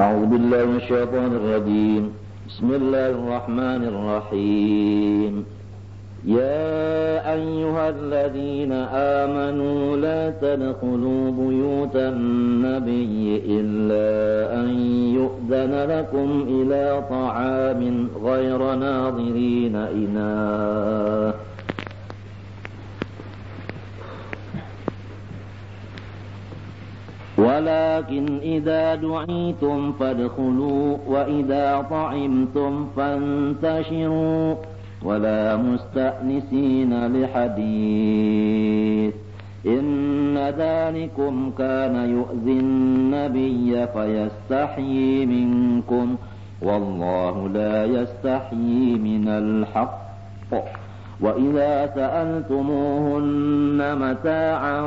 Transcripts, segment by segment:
أعوذ بالله من الشيطان الرجيم. بسم الله الرحمن الرحيم. يا أيها الذين آمنوا لا تدخلوا بيوت النبي إلا أن يؤذن لكم إلى طعام غير ناظرين إناه ولكن إذا دعيتم فادخلوا وإذا طعمتم فانتشروا ولا مستأنسين لحديث إن ذلكم كان يؤذي النبي فيستحيي منكم والله لا يستحيي من الحق وإذا سألتموهن متاعا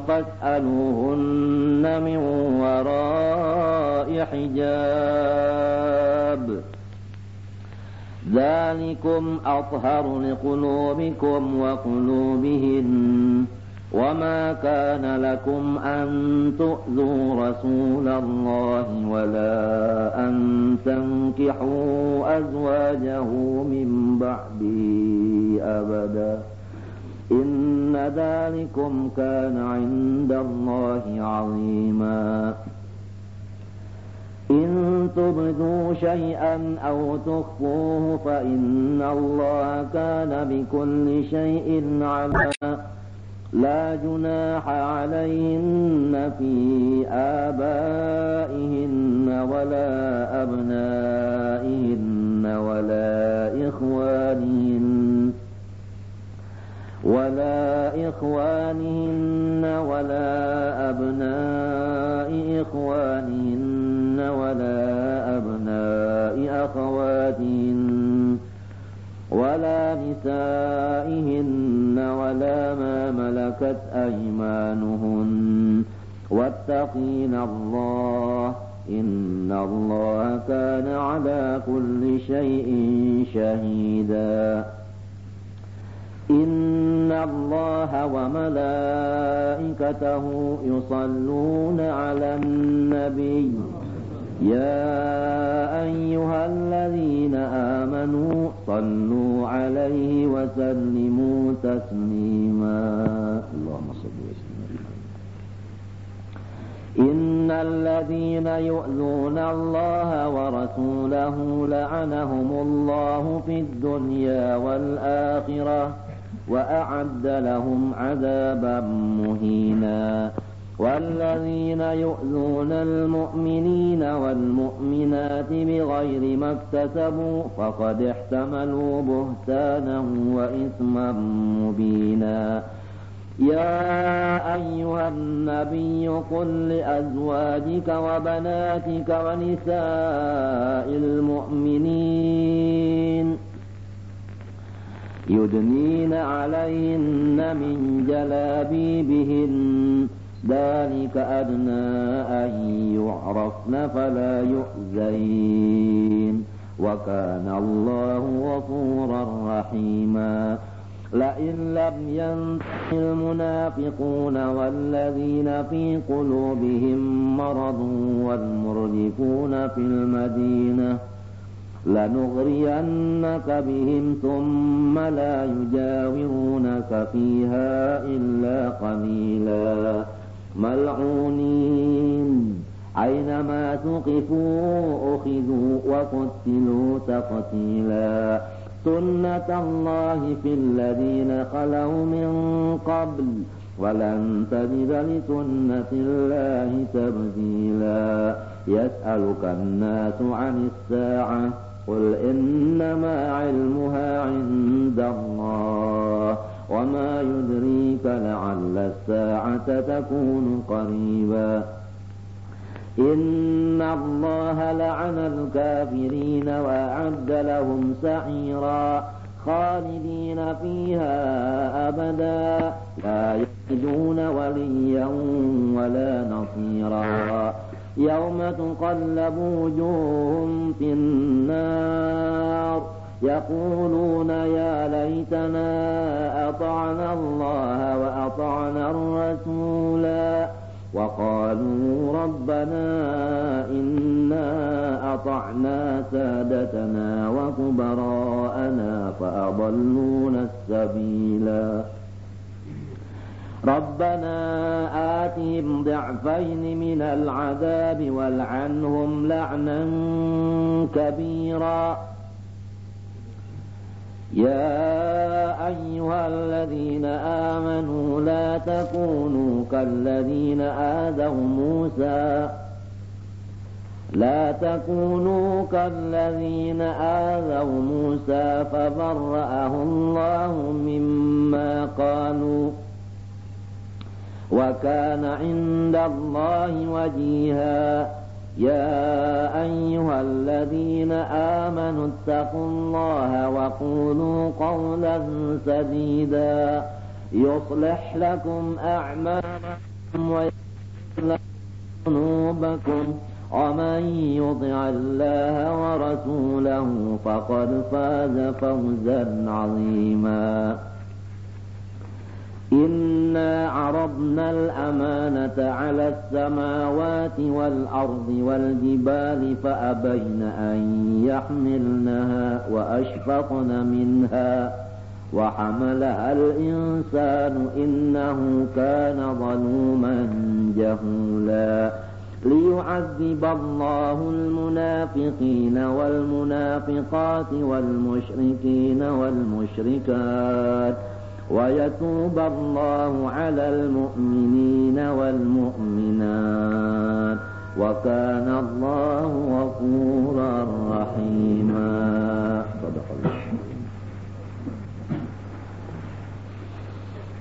فاسألوهن من وراء حجاب ذلكم أطهر لقلوبكم وقلوبهن وما كان لكم أن تؤذوا رسول الله ولا أن تنكحوا أزواجه من بعده أبدا إن ذلكم كان عند الله عظيما إن تبدوا شيئا أو تخفوه فإن الله كان بكل شيء عليما لا جناح عليهن في آبائهن ولا أبنائهن ولا إخوانهن ولا أبناء إخوانهن ولا أبناء أخواتهن ولا نسائهن ولا ما ملكت أيمانهن واتقين الله إن الله كان على كل شيء شهيدا إن الله وملائكته يصلون على النبي يا أيها الذين آمنوا صلوا عليه وسلموا تسليما اللهم صل وسلم. إن الذين يؤذون الله ورسوله لعنهم الله في الدنيا والآخرة وأعد لهم عذابا مهينا والذين يؤذون المؤمنين والمؤمنات بغير ما اكتسبوا فقد احتملوا بهتانا وإثما مبينا يا أيها النبي قل لأزواجك وبناتك ونساء المؤمنين يدنين عليهن من جلابيبهن ذلك أدنى أن يعرفن فلا يؤذين وكان الله غفورا رحيما لئن لم ينته المنافقون والذين في قلوبهم مرض والمرجفون في المدينة لنغرينك بهم ثم لا يجاورونك فيها إلا قليلا ملعونين أينما ثقفوا أخذوا وقتلوا تقتيلا سنة الله في الذين خلوا من قبل ولن تجد لسنة الله تبديلا يسألك الناس عن الساعة قل إنما علمها عند الله وما يدريك لعل الساعة تكون قريبا إن الله لعن الكافرين وأعد لهم سعيرا خالدين فيها أبدا لا يجدون وليا ولا نصيرا يوم تقلب وجوههم في النار يقولون يا ليتنا أطعنا الله وأطعنا الرسولا وقالوا ربنا إنا وأطعنا سادتنا وكبراءنا فأضلونا السبيلا ربنا آتهم ضعفين من العذاب والعنهم لعنا كبيرا يا أيها الذين آمنوا لا تكونوا كالذين آذوا موسى فبرأه الله مما قالوا وكان عند الله وجيها يا أيها الذين آمنوا اتقوا الله وقولوا قولا سديدا يصلح لكم أعمالكم ويغفر لكم ذنوبكم ومن يطع الله ورسوله فقد فاز فوزا عظيما إنا عرضنا الأمانة على السماوات والأرض والجبال فأبين أن يحملنها وأشفقن منها وحملها الإنسان إنه كان ظلوما جهولا ليعذب الله المنافقين والمنافقات والمشركين والمشركات ويتوب الله على المؤمنين والمؤمنات وكان الله غفورا رحيما صدق الله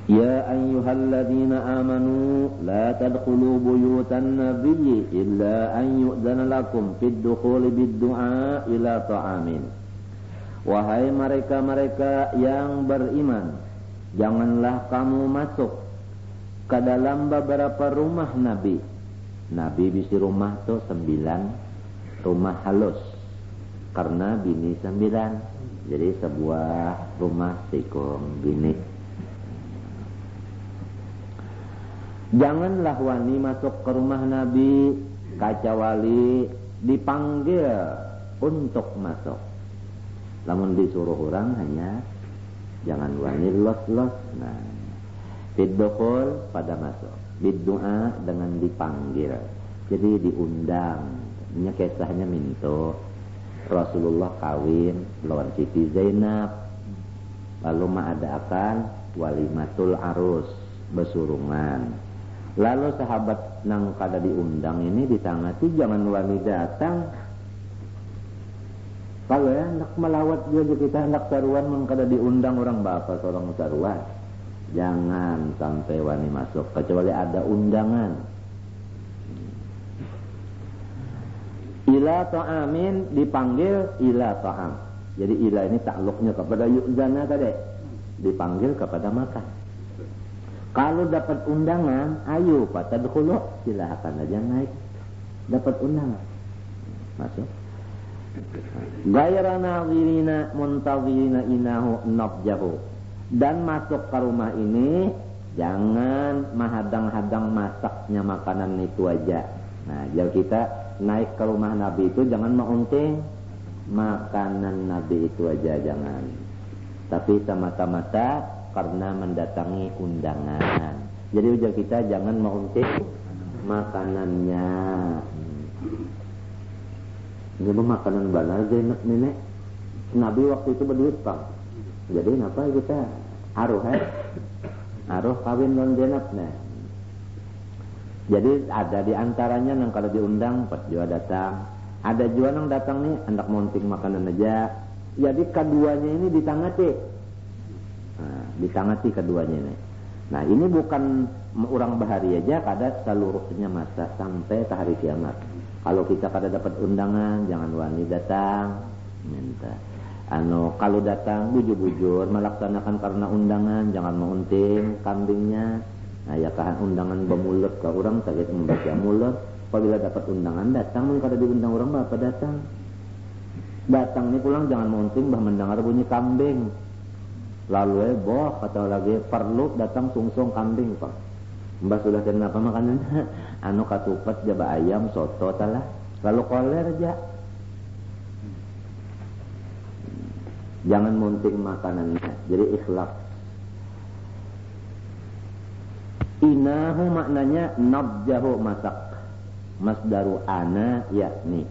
يا أيها الذين آمنوا لا تدخلوا بيوت النبي إلا أن يؤذن لكم في الدخول بالدعاء إلى طعام Wahai mereka-mereka yang beriman, janganlah kamu masuk ke dalam beberapa rumah Nabi. Nabi bisi rumah tuh 9 rumah halus karena bini 9, jadi sebuah rumah tikung bini. Janganlah wani masuk ke rumah Nabi kecuali dipanggil untuk masuk. Namun disuruh orang hanya jangan wani los-los. Nah, biddukhul pada masuk, biddu'a dengan dipanggil. Jadi diundang. Ini kisahnya minto Rasulullah kawin lawan Siti Zainab. Lalu mengadakan walimatul arus, besurungan. Lalu sahabat nang kada diundang ini ditangati jangan wani datang. Kalau ya hendak melawat juga kita hendak saruan mun kada diundang orang bapak seorang saruan. Jangan sampai wani masuk kecuali ada undangan. Ila ta'amin dipanggil ila ta'am. Jadi ila ini takluknya kepada yu'zana tadi. Dipanggil kepada makan. Kalau dapat undangan, ayo fatadkhulu, silakan aja naik. Dapat undangan, masuk. Ghayra nadhirina muntazirina inahu nabjahu. Dan masuk ke rumah ini jangan menghadang-hadang masaknya makanan itu aja. Nah, jadi kita naik ke rumah Nabi itu jangan mengunting makanan Nabi itu aja, jangan. Tapi semata-mata karena mendatangi undangan. Jadi ujar kita jangan mengunting makanannya. Ini makanan banar Zainab nenek. Nabi waktu itu berduit Pak. Jadi kenapa kita aruh aruh kawin non Zainab nah. Jadi ada di antaranya yang kalau diundang pas juga datang. Ada juga yang datang nih hendak monting makanan aja. Jadi keduanya ini ditangati. Nah, ditangati keduanya ini. Nah, ini bukan orang bahari aja, kada seluruhnya masa sampai ke hari kiamat. Kalau kita kada dapat undangan, jangan wani datang. Minta. Kalau datang bujur-bujur melaksanakan karena undangan, jangan mengunting kambingnya. Nah, ya kahan undangan bemulut ke orang sakit membaca mulut. Apabila dapat undangan datang, mun kada diundang orang bapak datang. Datang ni pulang jangan mengunting bah mendengar bunyi kambing. Lalu boh kata lagi perlu datang sungsung kambing Pak. Mbak sudah kenapa makanan? Katupat jaba ayam soto talah. Lalu koler aja. Jangan munting makanannya. Jadi ikhlas. Inahu maknanya nabjahu masak. Masdaru ana yakni.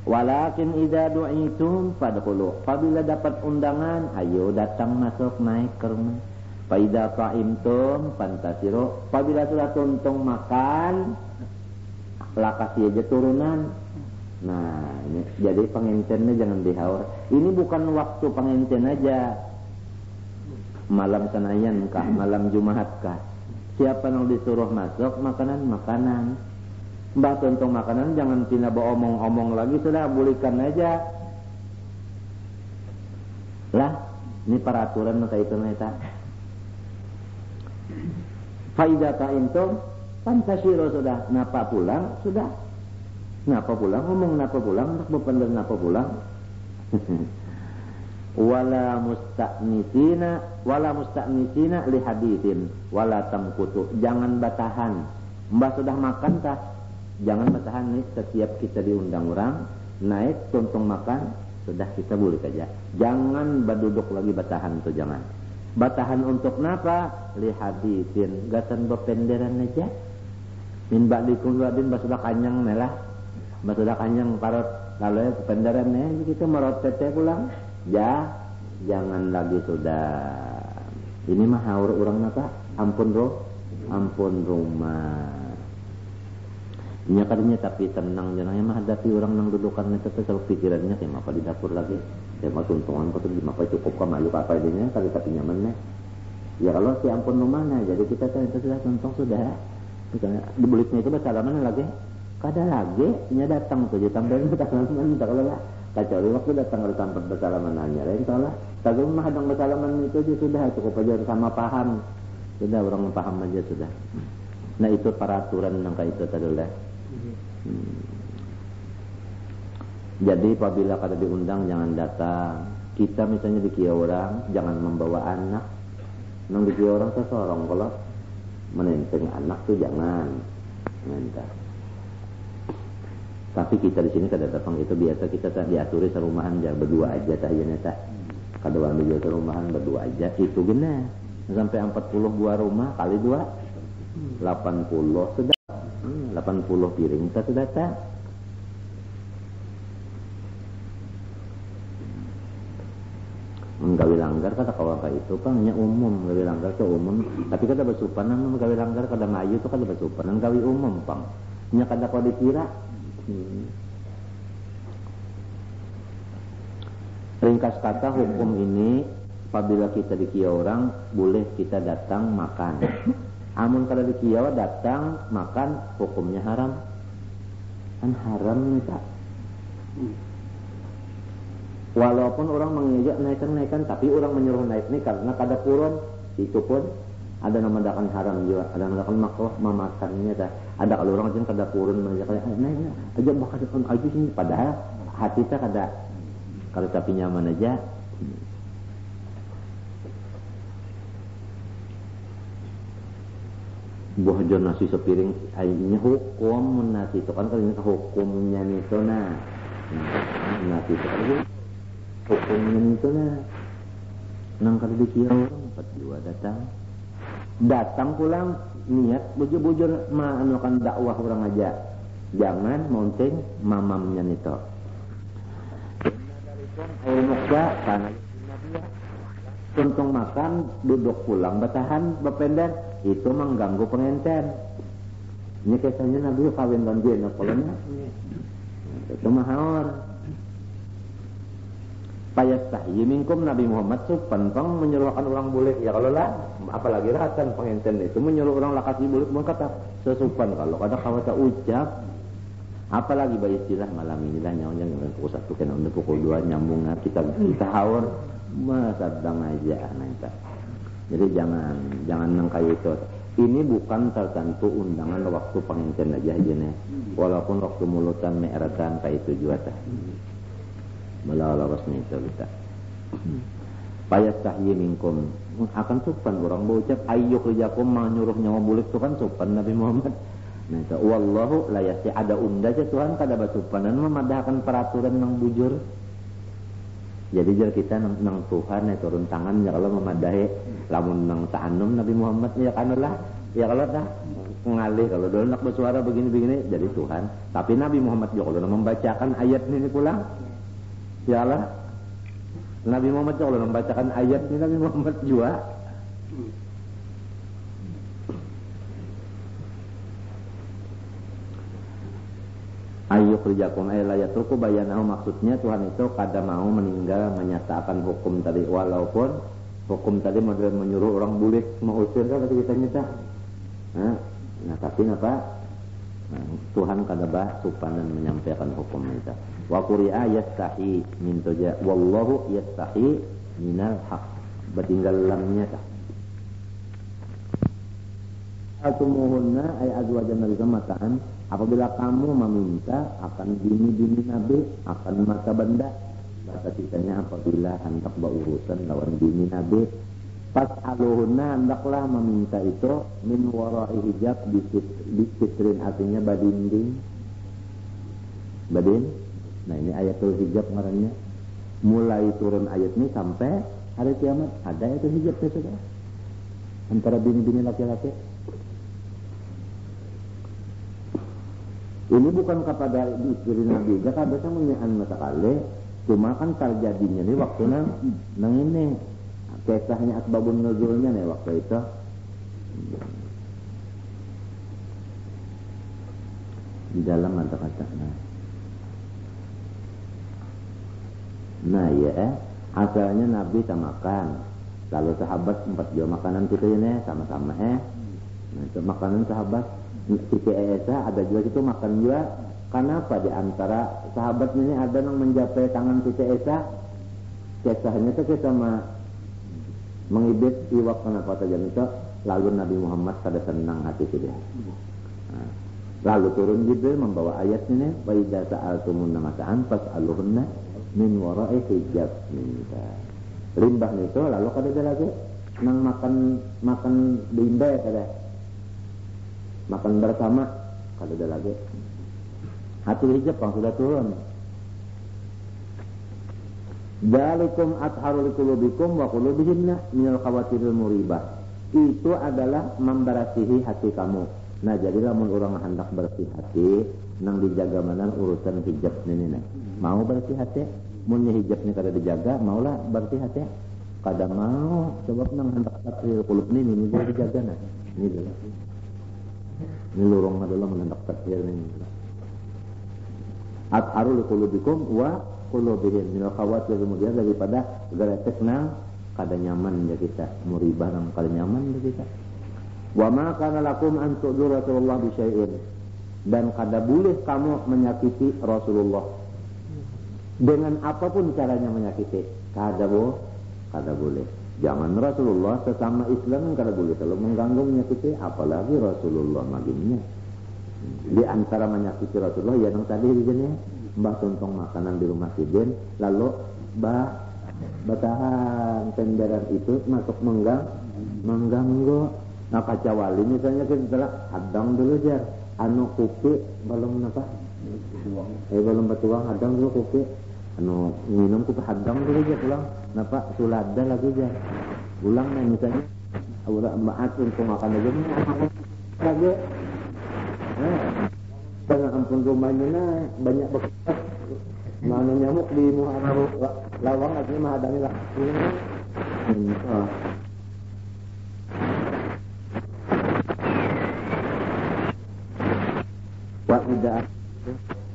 Walakin idza du'itum fadkhulu. Apabila dapat undangan, ayo datang masuk naik ke rumah. Fa idza ta'imtum fantasiru. Apabila sudah tuntung makan, lakasi aja turunan. Nah, ini jadi pengencennya jangan dihaur. Ini bukan waktu pengencen aja. Malam Senayan kah, malam Jumat kah. Siapa yang disuruh masuk makanan. Mbak tuntung makanan jangan pindah omong-omong lagi, sudah bulikan aja. Lah, ini peraturan kayak itu neta. Faidah ta'intum pantasiro sudah. Napa pulang sudah. Napa pulang ngomong napa pulang, nak bener napa pulang. Wala musta'nisina li haditsin wala tamkutu. Jangan batahan. Mbak sudah makan kah? Jangan batahan nih, setiap kita diundang orang naik tuntung makan sudah kita boleh aja. Jangan berduduk lagi batahan tuh jangan. Batahan untuk napa? Li haditsin gatan bependeran aja. Min ba'dikum wadin basudah kanyang melah. Basudah kanyang parot lalu bependeran kita merot tete pulang. Ya, jangan lagi sudah. Ini mah haur orang napa? Ampun rumah. Nya kadinya tapi tenang jangan mah hadapi orang nang dudukan itu terus pikirannya kayak apa di dapur lagi. Kayak mau tuntungan kok di apa cukup ka malu apa idenya kali tapi nyamannya. Ya kalau si ampun rumahnya jadi kita itu sudah tuntung sudah. Misalnya di buliknya itu bersalaman lagi. Kada lagi nya datang tuh ditambahin bersalaman kalau lah. Kecuali waktu datang ke tempat bersalamanannya lain salah. Tapi mah hadang bersalaman itu sudah cukup aja sama paham. Sudah orang paham aja sudah. Nah itu peraturan yang kayak itu tadi lah. Jadi apabila kada diundang jangan datang. Kita misalnya di kia orang jangan membawa anak. Nang di kia orang sesorong kalau menenteng anak tuh jangan. Minta. Tapi kita di sini kada datang itu biasa kita tak diaturi serumahan jangan berdua aja tah ya neta. Kada orang di serumahan berdua aja itu gini. Sampai 40 buah rumah kali 2 80 sudah. 80 piring kita sudah tak. Menggawi langgar kata kawan itu kan hanya umum, gawi langgar itu umum. Tapi kada bersupanan menggawi langgar kada mayu itu kada bersupanan gawi umum pang. Nya kada kau dikira. Ringkas kata hukum ini apabila kita dikia orang boleh kita datang makan. Amun kada dikia datang makan hukumnya haram. Kan haram nih tak. Walaupun orang mengejak naikkan tapi orang menyuruh naik ini karena kada purun itu pun ada namadakan haram juga, ada namadakan makruh memakannya dah. Ada kalau orang aja kada purun mengejak naik aja bakal aja sini padahal hati kita kada kalau tapi nyaman aja. Buah jon nasi sepiring airnya hukum nasi itu kan kalau hukumnya itu nasi itu kan hukumnya itu nang kada dikia orang 42 datang pulang niat bujur-bujur melakukan dakwah orang aja jangan mounting mamamnya itu air muksa karena tuntung makan duduk pulang batahan bepender itu mengganggu pengantin ini kisahnya Nabi kawin dan dia nakolanya itu mahawar payastahyi minkum Nabi Muhammad supan pang menyuruhkan orang bulik ya kalau lah apalagi ratan pengantin itu menyuruh orang lakasi bulik pun kata sesupan kalau kada kawata ucap apalagi bayi istilah malam ini lah nyawanya pukul 1 kena untuk pukul 2 nyambung kita haur sedang aja nanti. Jadi jangan nangkai itu. Ini bukan tertentu undangan waktu pengantin aja nih. Walaupun waktu mulutan me'eratan kayak itu juga tah. Melawas nih itu kita. Payastahyi minkum akan sopan orang berucap ayyuk rijakum menyuruh nyawa bulik itu kan sopan Nabi Muhammad. Nah itu wallahu la yasti ada unda aja Tuhan kada basupanan memadahkan peraturan yang bujur. Jadi jar kita nang Tuhan turun tangan ya kalau memadahi lamun nang ta'annum Nabi Muhammad ya kanulah ya kalau dah ngalih kalau dulu nak bersuara begini-begini jadi Tuhan. Tapi Nabi Muhammad juga kalau membacakan ayat ini pulang ya Allah Nabi Muhammad juga kalau membacakan ayat ini Nabi Muhammad juga ayyuh rijakum aylayatruku bayanahu maksudnya Tuhan itu kada mau meninggal menyatakan hukum tadi walaupun hukum tadi model menyuruh orang bulik mau usir kan tadi kita nyata nah tapi apa Tuhan kada bah supan dan menyampaikan hukum kita wa quri'a yastahi min tuja wallahu yastahi minal haq bertinggal lamnya tak atumuhunna ay azwajan nabi mataan apabila kamu meminta akan bini-bini Nabi akan mata benda bahasa kitanya apabila hendak berurusan lawan bini Nabi pas aluhunna hendaklah meminta itu min wara'i hijab di sitrin artinya badinding badin nah ini ayatul hijab ngarannya mulai turun ayat ini sampai hari kiamat ada ayatul hijabnya sudah antara bini-bini laki-laki. Ini bukan kepada istri Nabi, jika biasa menyian masa kali, cuma kan terjadinya nih waktu nang ini, kisahnya asbabun nuzulnya nih waktu itu. Di dalam ada kata-kata. Nah ya, asalnya Nabi sama makan, lalu sahabat sempat jual makanan kita ini sama-sama Nah itu makanan sahabat. Siti Esa ada juga itu makan juga. Kenapa di antara sahabat ini ada yang menjapai tangan Siti Esa? Kisahnya itu kita mengibit iwak kenapa saja itu. Lalu Nabi Muhammad pada senang hati dia. Nah, lalu turun Jibril membawa ayat ini. Wa idza sa'altumunna mata'an fas'aluhunna min wara'i hijab minta. Limbah itu lalu kada lagi nang makan bimba kada. Makan bersama kalau ada lagi hati hijab yang sudah turun dalikum atharu liqulubikum wa qulubihinna minal khawatiril muribah itu adalah memberasihi hati kamu. Nah jadilah mun orang hendak bersih hati nang dijaga mana urusan hijab ini mau bersih hati mun hijabnya kada dijaga maulah bersih hati kada mau sebab nang hendak tathir qulub ini dijaga ini dulu ini lorong adalah menendak takdir ini. Atharu liqulubikum wa qulubihim minal khawatir kemudian daripada geratek nang kada nyaman ya kita muribah nang kada nyaman ya kita. Wa ma kana lakum an tu'du Rasulullah bi syai'in dan kada boleh kamu menyakiti Rasulullah dengan apapun caranya menyakiti kada boleh. Jangan Rasulullah sesama Islam kada boleh kalau mengganggu menyakiti apalagi Rasulullah maginya. Di antara menyakiti Rasulullah ya yang tadi dijadinya mbah tuntong makanan di rumah sidin lalu batahan tenderan itu masuk mengganggu. Nah kacawali misalnya kita hadang dulu jar anu kuki belum apa? Belum betuang hadang dulu kuki. Anu minum ku hadang dulu aja pulang napa sulada lagi aja pulang nih misalnya udah maat untuk makan aja lagi dengan ampun rumahnya banyak bekas mana nyamuk di muhammad lawang artinya menghadami lah wa tidak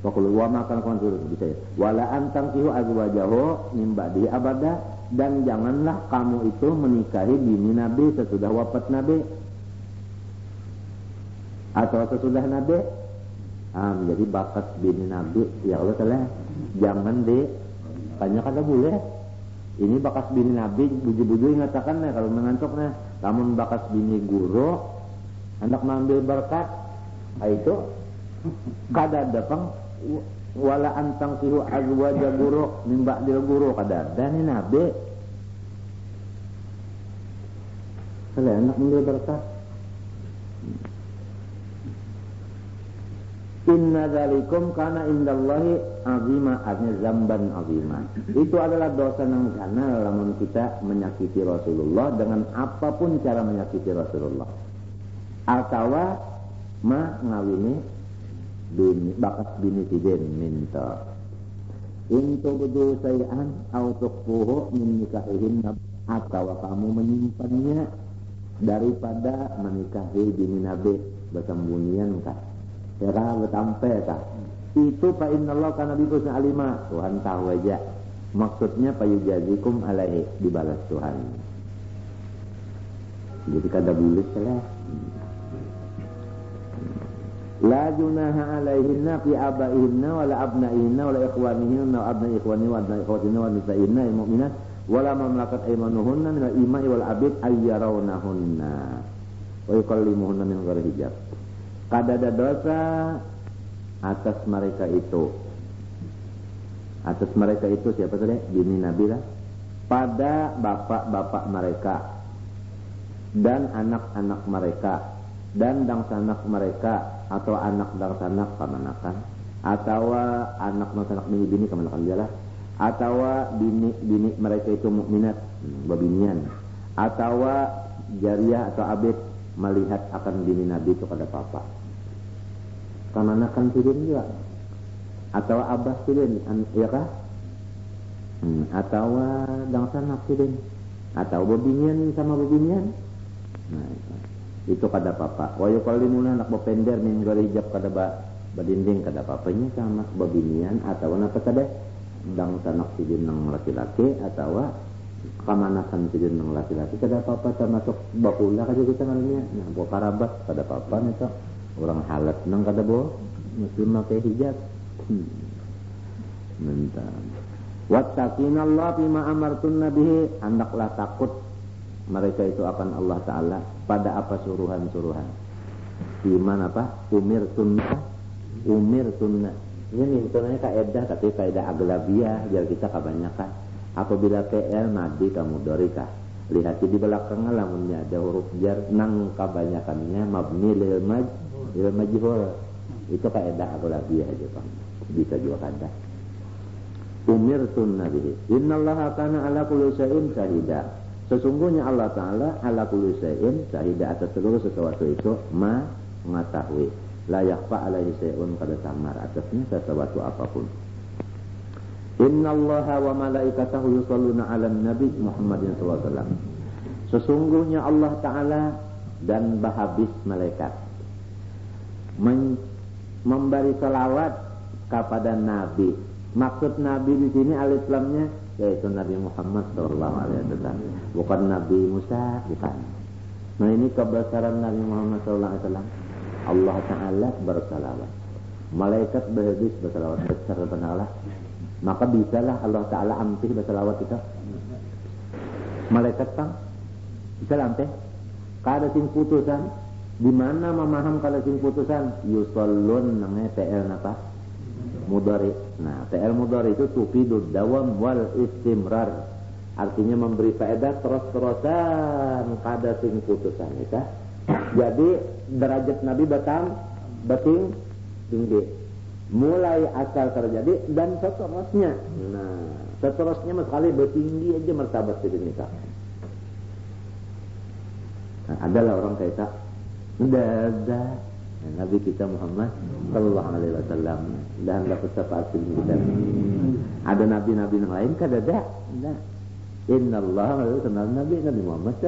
Wakulu wa makan konsul bisa ya. Wala antang kihu azwajahu min ba'di abada dan janganlah kamu itu menikahi bini Nabi sesudah wafat Nabi atau sesudah Nabi. Jadi bakat bini Nabi ya Allah telah jangan tanya kada boleh. Ini bakas bini Nabi buju-buju ingatakan kalau mengantuk namun bakas bini guru hendak mengambil berkat itu kada datang wala antang sihu azwaja guru min ba'dil guru kada dan ini Nabi kalau enak mengambil berkat Inna dzalikum kana indallahi azima, artinya zamban azima. Itu adalah dosa nang kana lamun kita menyakiti Rasulullah dengan apapun cara menyakiti Rasulullah. Atawa ngawini bini bakas bini sidin minta. Intu budu sayan au tuqfuhu min nikahihin, atawa kamu menyimpannya daripada menikahi bini Nabi bersembunyian kah? Cara betampe kah? Itu fa innallaha kana bikum alima. Tuhan tahu aja. Maksudnya payujazikum alaihi, dibalas Tuhan. Jadi kada bulis lah. La junaha alaihinna fi abaihinna wala abnaihinna wala ikhwanihinna wa abnai ikhwani wa abnai ikhwatinna wa nisaihinna al-mu'minat wala mamlakat aymanuhunna min al-ima'i wal abid ayyarawnahunna wa yukallimuhunna min ghairi hijab. Kada ada dosa atas mereka itu. Atas mereka itu siapa tadi? Bini Nabi lah. Pada bapak-bapak mereka dan anak-anak mereka dan dangsanak mereka atau anak dangsanak kamanakan atau anak dangsanak bini kamanakan dia lah, atau bini mereka itu mukminat babinian, atau jariah atau abid melihat akan bini Nabi itu pada papa kamanakan sidin juga, atau abah sidin ya kah, atau dangsanak sidin, atau babinian sama babinian. Nah, itu kada papa. Wa yukallimuna anak bapender min ghairi hijab kada badinding kada papanya sama babinian atau apa kada dangsanak sidin nang laki-laki atau kamanakan sidin nang laki-laki kada apa-apa, termasuk bakula kaja kita ngaranya. Nah, bo karabat kada apa-apa nih orang halat nang kada bo muslim pakai hijab. Mentah. Wattaqinallaha bima amartun nabihi, hendaklah takut mereka itu akan Allah Ta'ala pada apa suruhan-suruhan. Iman apa? Umir sunnah. Ini sebenarnya kaedah, tapi kaedah aglabiyah, biar kita kebanyakan. Apabila KL Nabi kamu dorika, lihat di belakang lamunnya ada huruf jar nang kebanyakannya mabni lil majhul. Itu kaedah aglabiyah aja Bang. Bisa juga kada. Umir sunnah bihi. Innallaha kana ala kulli syai'in syahida. Sesungguhnya Allah Ta'ala ala kulli syai'in syahida, atas seluruh sesuatu itu mengetahui. La yakhfa alaihi syai'un, kada samar atasnya sesuatu apapun. Innallaha wa malaikatahu yusholluna 'alan nabi Muhammadin sallallahu alaihi wasallam. Sesungguhnya Allah Ta'ala dan bahabis malaikat memberi salawat kepada Nabi. Maksud Nabi di sini alif lamnya yaitu Nabi Muhammad sallallahu alaihi wasallam, bukan Nabi Musa, bukan. Nah, ini kebesaran Nabi Muhammad sallallahu alaihi wasallam. Allah Ta'ala bersalawat, malaikat berhabis bersalawat besar kepada Allah. Maka bisalah Allah Ta'ala ampih bersalawat kita. Malaikat Bang bisa ampih kada sing putusan. Di mana memaham kada sing putusan? Yusallun namanya TL napa? Mudhari. Nah, TL mudhari itu tufidud dawam wal istimrar. Artinya memberi faedah terus-terusan kada sing putusan ya. Jadi derajat Nabi bating tinggi. Mulai asal terjadi dan seterusnya. Nah, seterusnya sekali bertinggi aja martabat di nikah. Nah, adalah orang kayak ada Nabi kita Muhammad sallallahu alaihi wasallam dan dapat syafaat kita. Ada nabi-nabi yang lain kada ada. Innallaha kenal Nabi Muhammad.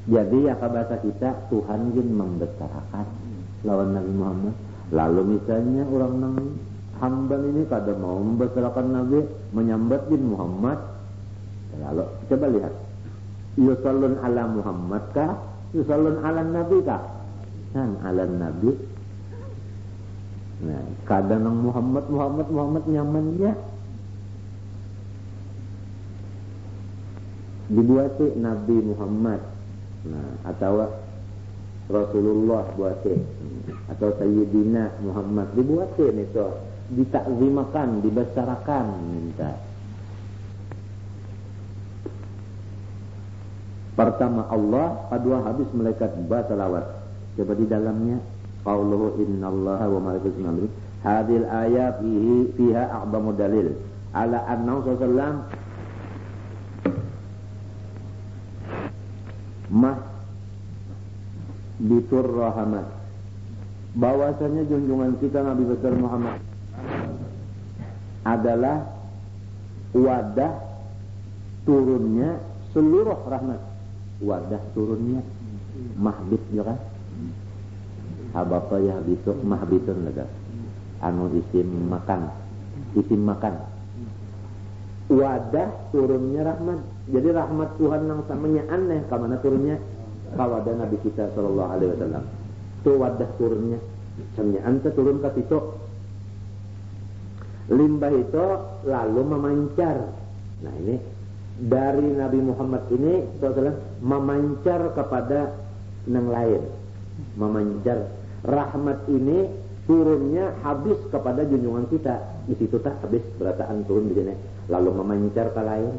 Jadi ya bahasa kita Tuhan jin membesarkan lawan Nabi Muhammad. Lalu misalnya orang nang hamba ini kada mau membesarkan Nabi, menyambat jin Muhammad. Lalu coba lihat. Yusallun ala Muhammad kah? Yusallun ala Nabi kah? Kan ala Nabi. Nah, kadang nang Muhammad nyamannya dibuati Nabi Muhammad. Nah, atau Rasulullah buatin atau Sayyidina Muhammad dibuatin itu, ditakzimakan, dibesarkan minta. Pertama Allah, kedua habis malaikat bersalawat. Coba di dalamnya qauluhu innallaha wa malaikatahu yusalluna 'alan nabi. Hadhil ayat fiha a'zamu dalil ala annahu sallallahu bitur rahmat, bahwasanya junjungan kita Nabi besar Muhammad adalah wadah turunnya seluruh rahmat, wadah turunnya mahbit ya kan, habata ya bitu mahbitun lega anu isim makan, wadah turunnya rahmat. Jadi rahmat Tuhan yang samanya aneh kamana turunnya kawadah Nabi kita sallallahu alaihi wasallam. Tu wadah turunnya samanya anta turun ke situ. Limbah itu lalu memancar. Nah ini dari Nabi Muhammad ini sallallahu memancar kepada yang lain. Memancar rahmat ini turunnya habis kepada junjungan kita. Di situ tak habis berataan turun di sini. Lalu memancar ke lain.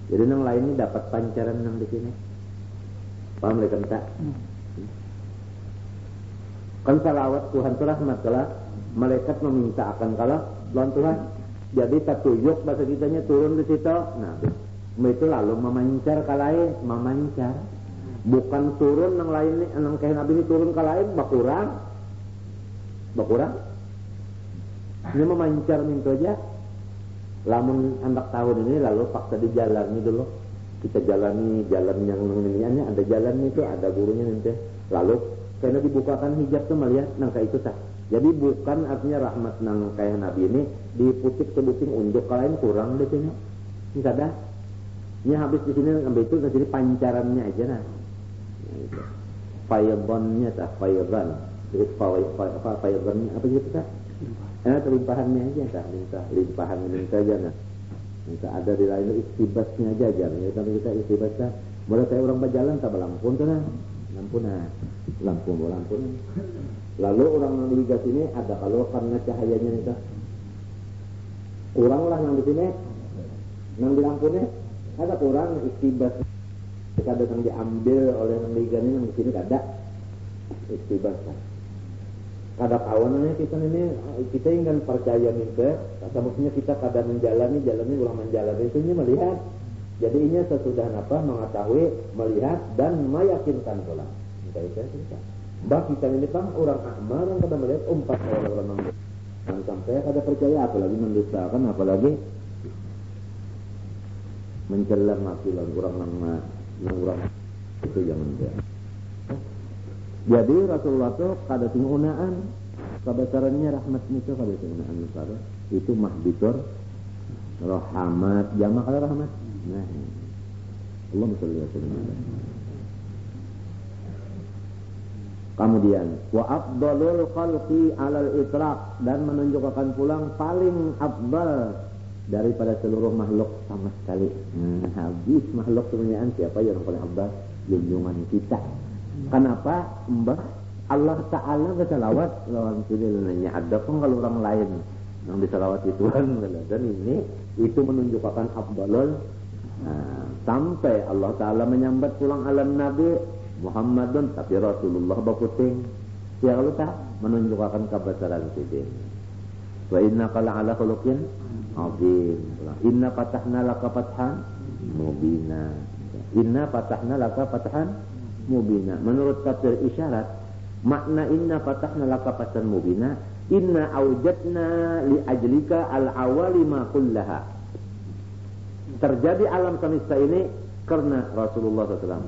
Jadi yang lain ini dapat pancaran yang di sini. Paham mereka tak? Kan salawat Tuhan itu rahmat kalau malaikat meminta akan kalau lawan Tuhan. Jadi tatuyuk bahasa kitanya turun di situ. Nah, itu lalu memancar ke lain, memancar. Bukan turun yang lain ini, yang kayak Nabi ini turun ke lain, bakurang. Ini memancar minta aja. Lamun anak tahun ini lalu paksa dijalani dulu. Kita jalani jalan yang ini ada jalan itu, ada gurunya nanti. Lalu karena dibukakan hijab tuh melihat nangka itu sah. Jadi bukan artinya rahmat nang kayak Nabi ini diputik sebuting unjuk kalian kurang di sini. Ini kada. Ini habis di sini ambil itu jadi pancarannya aja nah. Fayadhannya tah fayadhan. Jadi fayadhannya apa gitu tah? Terlimpahannya aja tah, limpahan aja nah. Minta ada di lain istibasnya aja ya kalau kita istibasnya boleh saya orang berjalan tak belampun kan lampun lalu orang yang di gas ini ada kalau karena cahayanya itu kurang lah yang di sini yang di lampunya ada kurang istibas kadang yang diambil oleh yang di gas ini yang di sini ada istibas kada kawanannya kita ingin percaya minta maksudnya kita kada menjalani ulang menjalani itu melihat jadi ini sesudah apa mengetahui melihat dan meyakinkan pula kita bah kita ini kan orang amal yang kada melihat umpat orang dan sampai kada percaya apalagi mendustakan apalagi mencela mati orang itu jangan dia. Jadi Rasulullah itu kada tinggunaan kebesarannya rahmatnya itu kada tinggunaan besar itu mahbitur rahmat jama kada rahmat. Nah, Allah sholli wa sallim. Kemudian wa afdalul khalqi 'alal itlaq dan menunjukkan pulang paling afdal daripada seluruh makhluk sama sekali. Habis makhluk semuanya siapa yang paling afdal? Junjungan kita. Kenapa? Mbah Allah Ta'ala bersalawat lawan pilihnya ada pun kalau orang lain yang disalawati Tuhan dan ini itu menunjukkan afdalul sampai Allah Ta'ala menyambat pulang alam Nabi Muhammadun tapi Rasulullah baputing ya kalau tak menunjukkan kebesaran kita wa innaka la'ala khuluqin azim inna fatahna laka fathan mubina mubina. Menurut tafsir isyarat, makna inna fatahna laka fathan mubina, inna aujadna li ajlika al-awalima kullaha. Terjadi alam semesta ini karena Rasulullah SAW.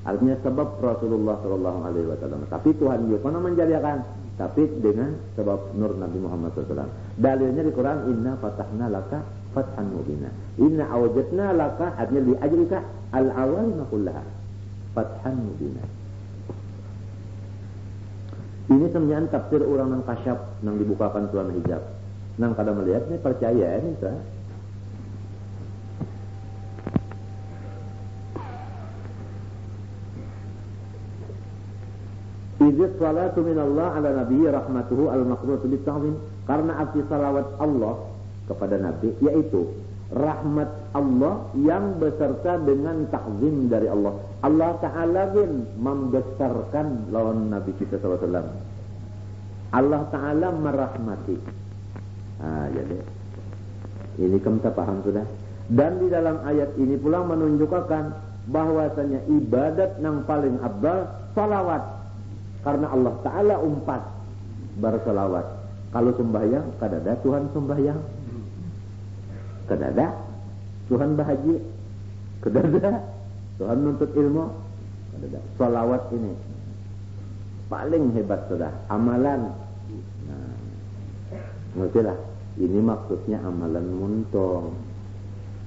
Artinya sebab Rasulullah SAW. Tapi Tuhan juga pernah menjadikan, tapi dengan sebab nur Nabi Muhammad SAW. Dalilnya di Quran, inna fatahna laka fathan mubina. Inna aujadna laka, artinya li ajlika al-awalima kullaha. Fathan mubina. Ini sebenarnya tafsir orang yang kasyaf yang dibukakan Tuhan hijab. Nang kada melihat ini percaya ini sah. Izz salatu minallah ala nabiyyi rahmatuhu al-maqrutu bit-ta'zim. Karena arti salawat Allah kepada Nabi yaitu rahmat Allah yang beserta dengan takzim dari Allah. Allah Ta'ala bin membesarkan lawan Nabi kita SAW. Allah Ta'ala merahmati. Jadi ini kita paham sudah. Dan di dalam ayat ini pula menunjukkan bahwasanya ibadat yang paling afdal salawat. Karena Allah Ta'ala umpat bersalawat. Kalau sembahyang, kadada Tuhan sembahyang. Kadada Tuhan bahagia. Kadada Tuhan nuntut ilmu. Kadada salawat ini paling hebat sudah. Amalan. Nah, ngertilah. Ini maksudnya amalan muntung.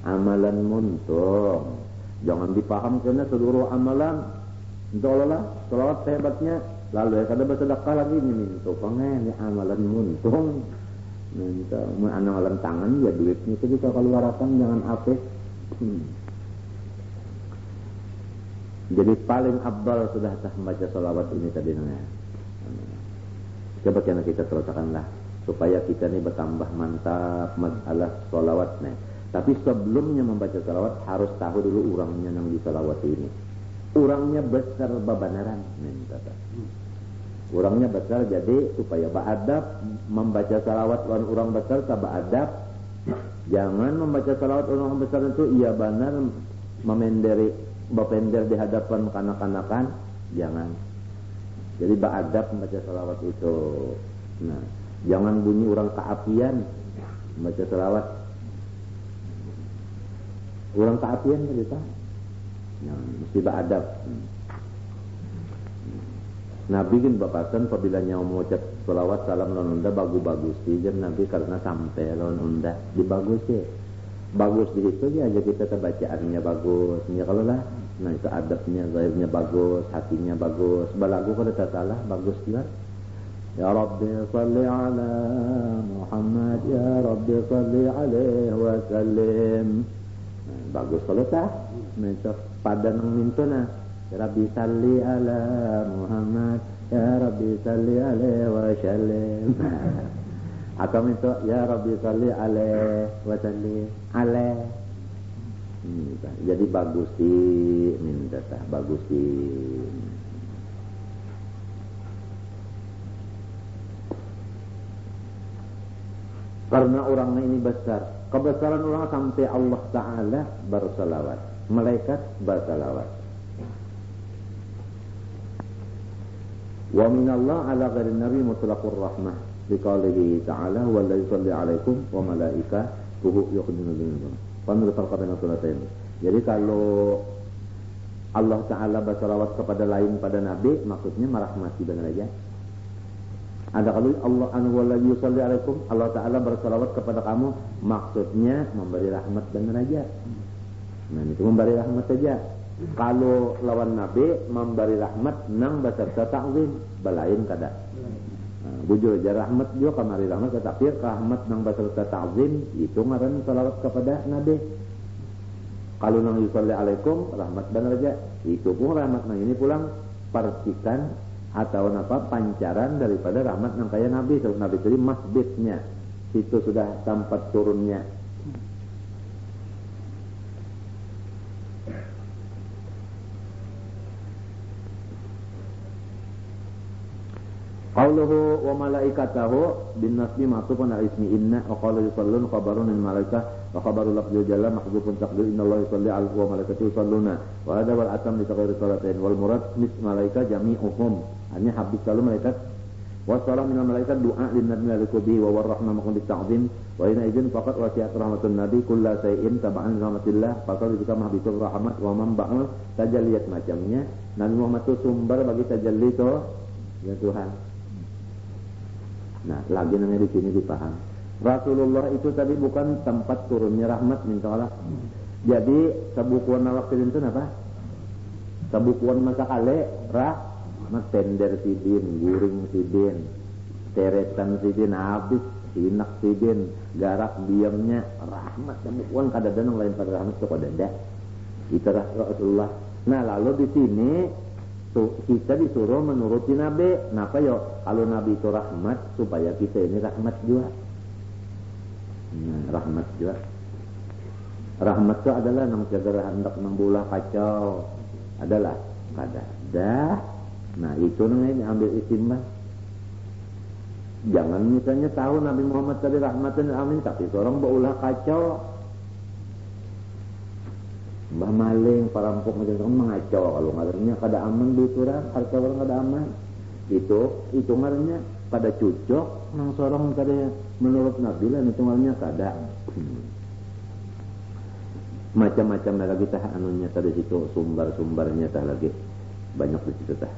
Amalan muntung. Jangan dipaham karena seluruh amalan insyaallah selawat hebatnya. Lalu ya kada bersedekah lagi ini minta pengen ya amalan muntung. Minta amalan tangan ya duitnya itu bisa keluarkan jangan apes. Jadi paling abdal sudah membaca salawat ini tadi namanya. Coba kita teruskanlah supaya kita ini bertambah mantap masalah salawat nih. Tapi sebelumnya membaca salawat harus tahu dulu orangnya yang disalawat ini. Orangnya besar babanaran. Orangnya besar jadi supaya beradab membaca salawat lawan orang besar tak beradab. Jangan membaca salawat orang besar itu iya benar bapender di hadapan kanak-kanakan. Jangan. Jadi beradab membaca salawat itu. Nah, jangan bunyi orang keapian membaca salawat. Orang keapian cerita, ya, mesti beradab. Nabi kan bapaksan apabila nyawa mengucap salawat salam lawan unda bagus-bagus sih, Nabi karena sampai lawan unda dibagus sih. Bagus di situ ya aja kita kebacaannya bagus, ya kalau lah, nah itu adabnya, zahirnya bagus, hatinya bagus, balagu kalau tak salah bagus juga. Ya Rabbi salli ala Muhammad, ya Rabbi salli alaihi wa sallim. Bagus kalau tak, macam pada nang minta na, ya Rabbi salli ala Muhammad, ya Rabbi salli alaihi wa sallim. Atau minta ya Rabbi salli alaihi wa sallim, alaihi. Jadi bagus sih, minta tak bagus sih. Karena orangnya ini besar. Kebesaran orang sampai Allah Ta'ala bersalawat. Malaikat bersalawat. Wa minallah ala ghairi nabi mutlaqur rahmah. Biqaulihi ta'ala wallahi salli alaikum wa malaikatuhu yuqdinu binum. Panurut al-Qadana suratain. Jadi kalau Allah Ta'ala bersalawat kepada lain pada nabi, maksudnya merahmati benar aja. Ada kalau Allah anwallahi yusalli alaikum, Allah Ta'ala bersalawat kepada kamu, maksudnya memberi rahmat dan raja. Nah itu memberi rahmat saja. Kalau lawan Nabi memberi rahmat nang beserta ta'zim, balain kada. Bujur aja rahmat juga kamari rahmat, tetapi rahmat nang beserta ta'zim itu ngaran salawat kepada Nabi. Kalau nang yusalli alaikum rahmat dan raja, itu pun rahmat nang ini pulang percikan atau apa pancaran daripada rahmat yang kaya Nabi. So, Nabi itu masjidnya situ sudah tempat turunnya. Qauluhu wa malaikatahu bin nasbi ma'tufun ala ismi inna wa qala yusallun khabarun lil malaikah wa khabarul lafzul jalla mahdzufun taqdir innallaha yusalli 'alaihi wa malaikatuhu yusalluna wa hadha wal atam li taqdir salatain wal murad mis malaika jami'uhum. Hanya habis kalau malaikat wasallam minal malaikat doa lin nabi alikubi wa warahmah makun bita'zim wa ina izin faqat wasiat rahmatun nabi kulla sayin taba'an rahmatillah faqad jika mahbisul rahmat wa man ba'al tajalliyat macamnya. Nabi Muhammad itu sumber bagi tajalli itu ya Tuhan. Nah lagi namanya di sini dipaham Rasulullah itu tadi bukan tempat turunnya rahmat minta Allah. Jadi sabukuan waktu itu apa? Sabukuan masa kale rahmat tender sidin, guring sidin, teretan sidin, habis sinak sidin, garak diamnya rahmat. Sabukuan kadang-kadang lain pada rahmat itu kadang-kadang itu Rasulullah. Nah lalu di sini kita disuruh menuruti Nabi. Kenapa yo? Kalau Nabi itu rahmat, supaya kita ini rahmat juga. Rahmat juga. Rahmat itu adalah nang jaga hendak nang bola kacau. Adalah kada. Dah. Nah itu nang ini ambil istimewa. Jangan misalnya tahu Nabi Muhammad tadi rahmatan lil alamin, tapi orang berulah kacau. Mbah maling, parampok macam itu mengacau kalau ngarannya kada aman duit orang, harta orang kada aman. Itu ngarannya pada cucok nang sorong tadi menurut Nabi lah itu ngarannya kada. Macam-macam lagi tah anunya tadi situ sumber-sumbernya tah lagi banyak di situ tah.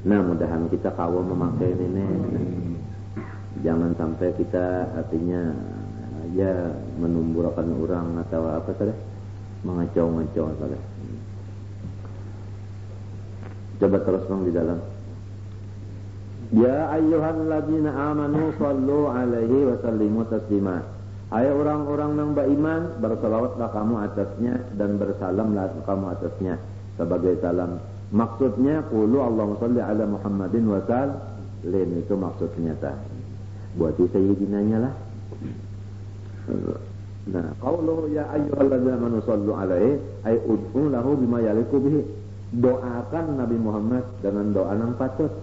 Nah, mudahan kita kawal memakai ini. Jangan sampai kita artinya ya menumburkan orang atau apa tadi mengacau-ngacau tadi. Coba terus bang di dalam. Ya ayyuhalladzina amanu sallu alaihi wa sallimu taslima. Hai orang-orang yang beriman, bersalawatlah kamu atasnya dan bersalamlah kamu atasnya sebagai salam. Maksudnya qulu Allahumma shalli ala Muhammadin wa sallim, itu maksudnya tah. Buat sayyidinanya lah. Nah, qauluhu ya ayyuhalladzina amanu sallu alaihi ay ud'u lahu bima yaliqu bihi. Doakan Nabi Muhammad dengan doa yang patut.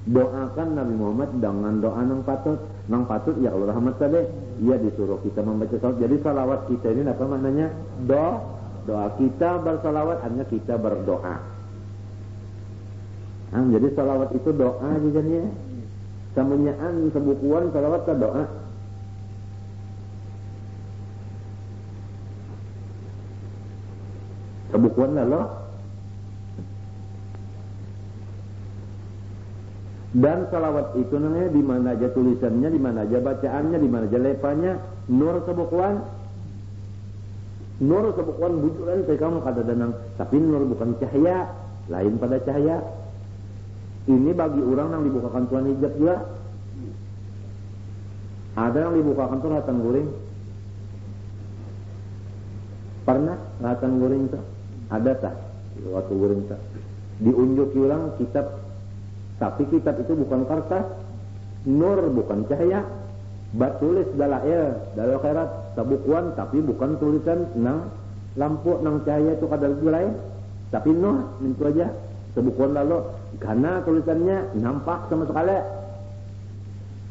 Doakan Nabi Muhammad dengan doa yang patut. Nang patut ya Allah rahmat tadi. Ia disuruh kita membaca salawat. Jadi salawat kita ini apa maknanya? Doa kita bersalawat hanya kita berdoa. Jadi salawat itu doa jadinya. Samunyaan sebukuan salawat ke doa. Sebukuan lah loh. Dan salawat itu namanya di mana aja tulisannya, di mana aja bacaannya, di mana aja lepanya. Nur sebukuan. Nur sebukuan bujuran saya kamu kata danang. Tapi nur bukan cahaya, lain pada cahaya. Ini bagi orang yang dibukakan Tuhan hijab juga. Ada yang dibukakan tuh ratan guring. Pernah ratan guring tuh? Ada tak? Waktu guring tuh. Diunjuk orang kitab. Tapi kitab itu bukan kertas, nur bukan cahaya, tulis dalail khairat, sabukuan tapi bukan tulisan nang lampu nang cahaya itu kada lain, tapi nur itu aja, sabukuan lalu karena tulisannya nampak sama sekali.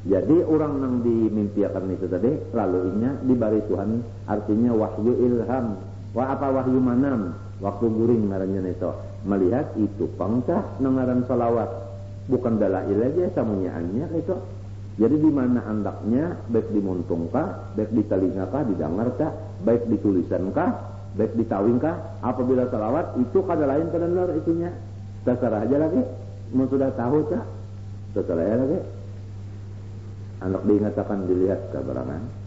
Jadi orang nang dimimpiakan itu tadi lalu inya diberi Tuhan artinya wahyu ilham, wahyu manam, waktu guring ngarannya itu melihat itu pangkah nangaran salawat. Bukan dalail aja samunyaannya itu. Jadi di mana andaknya baik dimuntungkah, baik di telingakah, didengarkah, baik ditulisankah, baik ditawingkah, apabila salawat itu kada lain kada nur itunya. Terserah aja lagi. Mau sudah tahu tak? Terserah aja lagi. Anak diingatakan dilihat keberangan.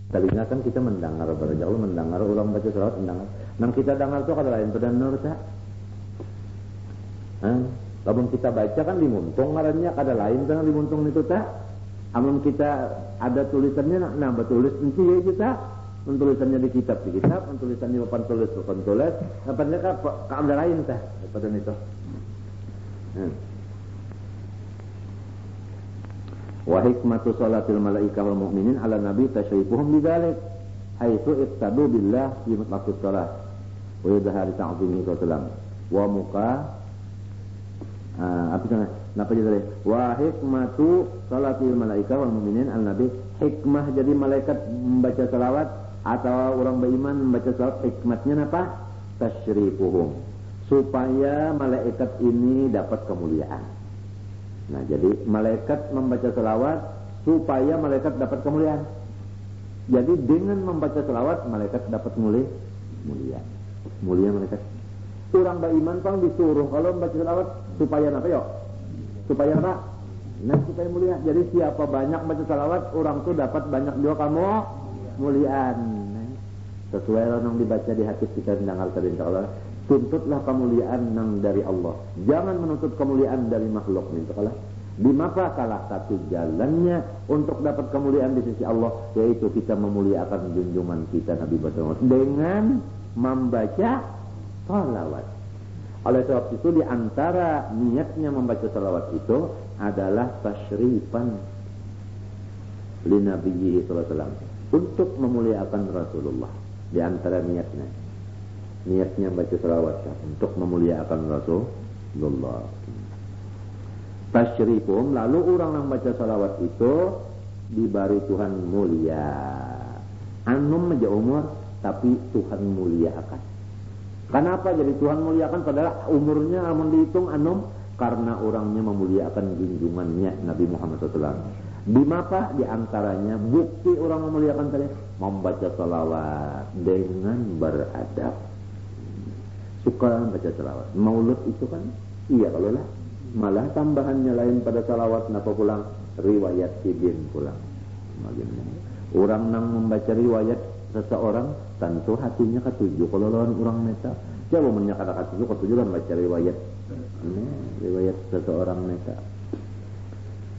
Telinga kan kita mendengar berjauh, mendengar ulang baca salawat, mendengar. Nang kita dengar tu kada lain pada nur tak. Lamun kita baca kan dimuntung ngarannya kada lain dengan dimuntung itu tak. Amun kita ada tulisannya nah betulis nanti ya kita. Tulisannya di kitab, tulisannya papan tulis, apanya kada lain tak pada itu. Wa hikmatu salatil malaikah wal mu'minin ala nabi tasyrifuhum bidzalik haitsu iqtadu billah fi mutlaqis salat wa yadhharu ta'zimihi sallam wa muka apa sana napa jadi wa hikmatu salatil malaikah wal mu'minin ala nabi hikmah jadi malaikat membaca salawat atau orang beriman membaca salawat hikmatnya apa tasyrifuhum supaya malaikat ini dapat kemuliaan. Nah, jadi malaikat membaca selawat supaya malaikat dapat kemuliaan. Jadi dengan membaca selawat malaikat dapat mulia. Mulia malaikat. Orang beriman pang disuruh kalau membaca selawat supaya apa yo? Supaya apa? Nah, supaya mulia. Jadi siapa banyak baca selawat, orang tuh dapat banyak juga kamu muliaan. Sesuai yang dibaca di hati kita mendengar tadi insyaallah. Tuntutlah kemuliaan nang dari Allah. Jangan menuntut kemuliaan dari makhluk. Di maka salah satu jalannya untuk dapat kemuliaan di sisi Allah yaitu kita memuliakan junjungan kita Nabi Muhammad dengan membaca salawat. Oleh sebab itu di antara niatnya membaca salawat itu adalah tasyrifan li nabiyyi sallallahu alaihi wasallam untuk memuliakan Rasulullah. Di antara niatnya baca salawat untuk memuliakan Rasulullah. Tasyrifum, lalu orang yang baca salawat itu diberi Tuhan mulia. Anum aja umur, tapi Tuhan muliakan. Kenapa jadi Tuhan muliakan? Padahal umurnya amun dihitung anum, karena orangnya memuliakan junjungannya Nabi Muhammad SAW. Di mapa? Di antaranya bukti orang memuliakan tadi membaca salawat dengan beradab. Suka baca salawat. Maulud itu kan, iya kalau lah. Malah tambahannya lain pada salawat, napa pulang? Riwayat sidin pulang. Orang nang membaca riwayat seseorang, tentu hatinya ketujuh. Kalau lawan orang neta, coba menyatakan ketujuh kan baca riwayat. Riwayat seseorang neta.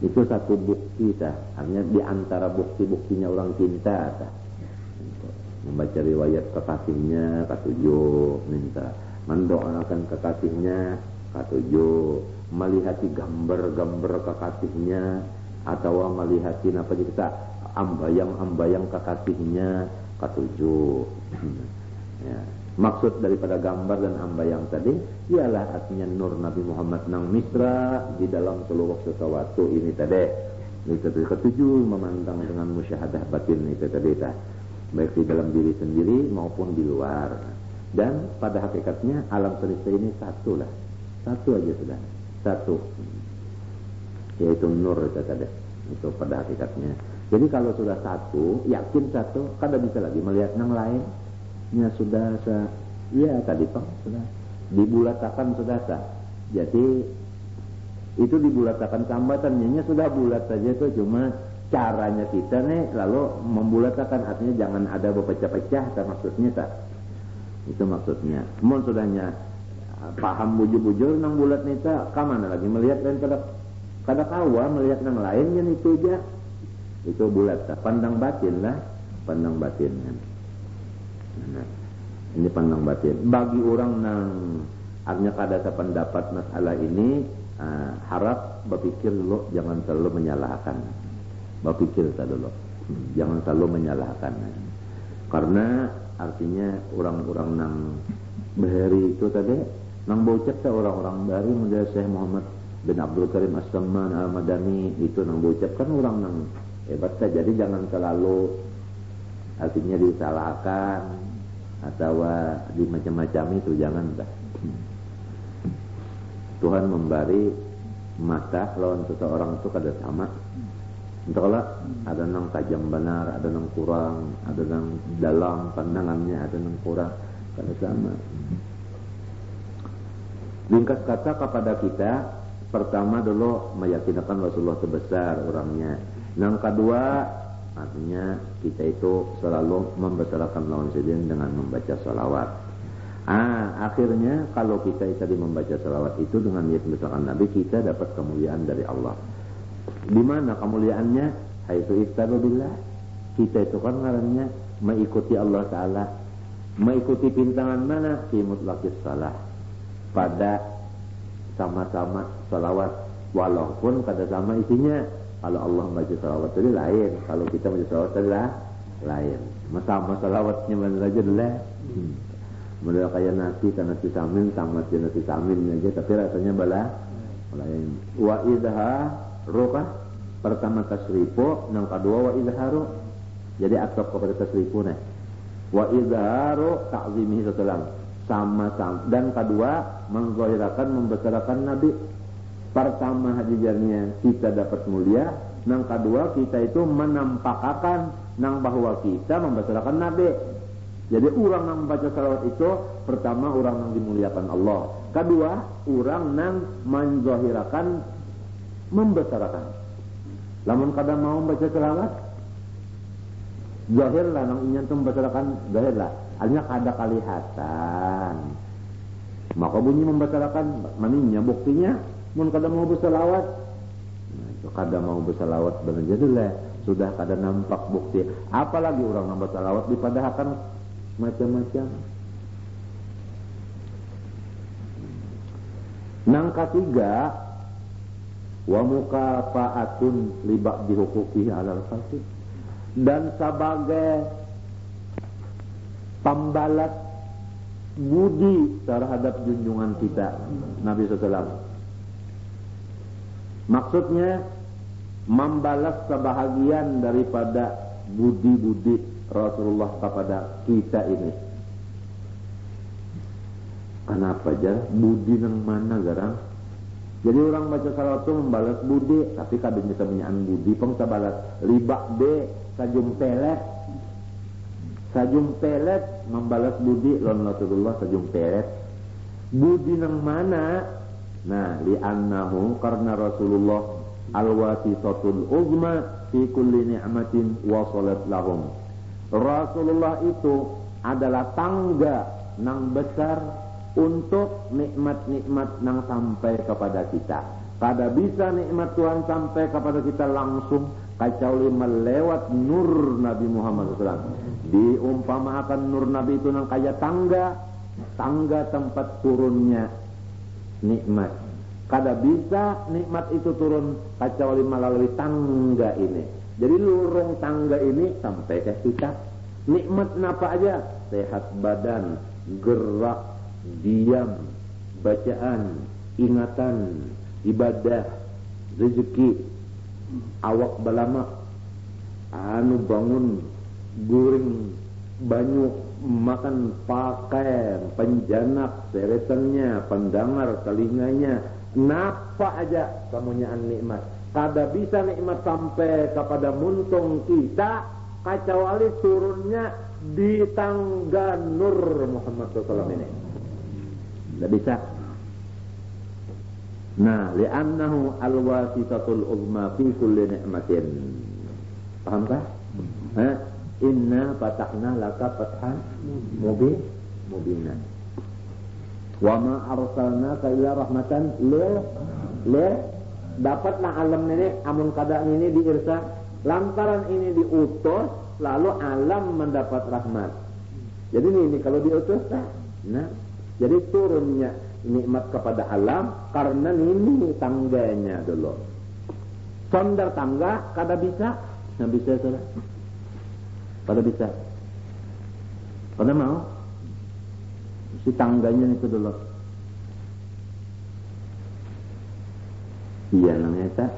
Itu satu bukti tah. Artinya di antara bukti-buktinya orang cinta tah. Membaca riwayat kekasihnya ketujuh, minta mendoakan kekasihnya ketujuh, melihati gambar-gambar kekasihnya, atau melihati apa kita ambayang-ambayang kekasihnya ketujuh. Ya. Maksud daripada gambar dan ambayang tadi ialah artinya nur Nabi Muhammad nang misra di dalam seluruh sesuatu ini tadi. Itu ketujuh, memandang dengan musyahadah batin itu tadi tah. Baik di dalam diri sendiri maupun di luar. Dan pada hakikatnya alam semesta ini satu lah. Satu aja sudah. Satu. Yaitu nur itu tadi. Itu pada hakikatnya. Jadi kalau sudah satu, yakin satu, kada bisa lagi melihat yang lain. Ya sudah ya tadi Pak sudah dibulatakan sudah sah. Jadi itu dibulatakan tambatannya sudah bulat saja itu, cuma caranya kita nih lalu membulatakan, artinya jangan ada berpecah-pecah maksudnya tak. Itu maksudnya. Mun sudahnya paham bujur-bujur nang bulat nih tak, kamana lagi melihat dan kada kawa melihat nang lain yang itu aja. Itu bulat tak. Pandang batin lah, pandang batin kan. Nah, ini pandang batin. Bagi orang nang artinya kada sependapat masalah ini, harap berpikir dulu, jangan selalu menyalahkan. Berpikir dulu, jangan selalu menyalahkan. Karena artinya orang-orang nang bahari itu tadi, nang bocap orang-orang dari model Syekh Muhammad bin Abdul Karim As-Samman Al-Madani itu nang bocap kan orang nang hebat saja. Jadi jangan selalu artinya disalahkan atau di macam-macam itu, jangan dah. Tuhan memberi mata lawan seseorang itu kada sama. Entahlah, ada nang tajam benar, ada nang kurang, ada nang dalam pandangannya, ada nang kurang, kada sama. Ringkas kata kepada kita, pertama dulu meyakinkan Rasulullah terbesar orangnya. Yang kedua, artinya kita itu selalu membesarkan lawan sidin dengan membaca salawat. Akhirnya kalau kita tadi membaca salawat itu dengan niat membesarkan Nabi, kita dapat kemuliaan dari Allah. Di mana kemuliaannya? Haitsu iftadu billah. Kita itu kan ngarannya mengikuti Allah Ta'ala. Mengikuti pintangan mana? Fi mutlaqis salah. Pada sama-sama salawat. Walaupun kada sama isinya. Kalau Allah baca salawat tadi lain. Kalau kita baca salawat tadi lain. Sama salawatnya mana saja lah. Model kayak nasi, kan nasi samin, sama nasi samin aja. Tapi rasanya lain. Wa idha rukah, pertama tasrifu, yang kedua wa idharu. Jadi atop kepada tasrifu nih. Wa idharu ta'zimihi sallallahu sama-sama. Dan kedua menzahirakan, membesarkan Nabi. Pertama hadijarnya kita dapat mulia. Yang kedua kita itu menampakkan nang bahwa kita membesarkan Nabi. Jadi orang yang membaca salawat itu, pertama orang yang dimuliakan Allah. Kedua, orang yang menzahirakan, membesarkan. Lamun kada mau baca salawat, zahirlah nang inyan tu membesarkan, zahirlah. Artinya kada kelihatan. Maka bunyi membesarkan, maninya buktinya, mun kada mau bersalawat. Kada mau bersalawat benar jadilah, sudah kada nampak bukti. Apalagi orang yang bersalawat dipadahkan macam-macam. Nang ketiga, wa mukafaatun li ba'di huquqihi 'alal khalqi, dan sebagai pembalas budi terhadap junjungan kita Nabi SAW. Maksudnya membalas sebahagian daripada budi-budi Rasulullah kepada kita ini. Kenapa aja budi nang mana garang? Jadi orang baca salawat itu membalas budi, tapi kadangnya semuanya budi peng sabalas libak de sajum pelet membalas budi lon Rasulullah sajum pelet. Budi nang mana? Nah, li'annahu karena Rasulullah al-wasisatul uzma fi kulli ni'matin wasalat lahum. Rasulullah itu adalah tangga nang besar untuk nikmat-nikmat nang sampai kepada kita. Kada bisa nikmat Tuhan sampai kepada kita langsung kecuali melewat nur Nabi Muhammad SAW. Diumpamakan nur Nabi itu nang kaya tangga tempat turunnya nikmat. Kada bisa nikmat itu turun kecuali melalui tangga ini. Jadi lurung tangga ini sampai ke kita. Nikmat apa aja? Sehat badan, gerak, diam, bacaan, ingatan, ibadah, rezeki, awak balama, anu bangun, guring, banyu, makan pakaian, penjanak, seretannya, pendengar, telinganya, napa aja kemunyaan nikmat. Kada bisa nikmat sampai kepada muntung kita kecuali turunnya di tangga nur Muhammad SAW ini. Tidak bisa. Nah, li'annahu al-wasitatul uzma fi kulli ni'matin. Paham kah? Inna fatahna laka fathan mubinan. Wa ma arsalnaka illa rahmatan lil dapatlah alam ini amun kada ini diirsa lantaran ini diutus lalu alam mendapat rahmat. Jadi ini kalau diutus nah jadi turunnya nikmat kepada alam karena ini tangganya dulu. Sondar tangga kada bisa, nggak bisa saudara. Kada bisa. Kada mau. Si tangganya itu dulu. Iya namanya tak.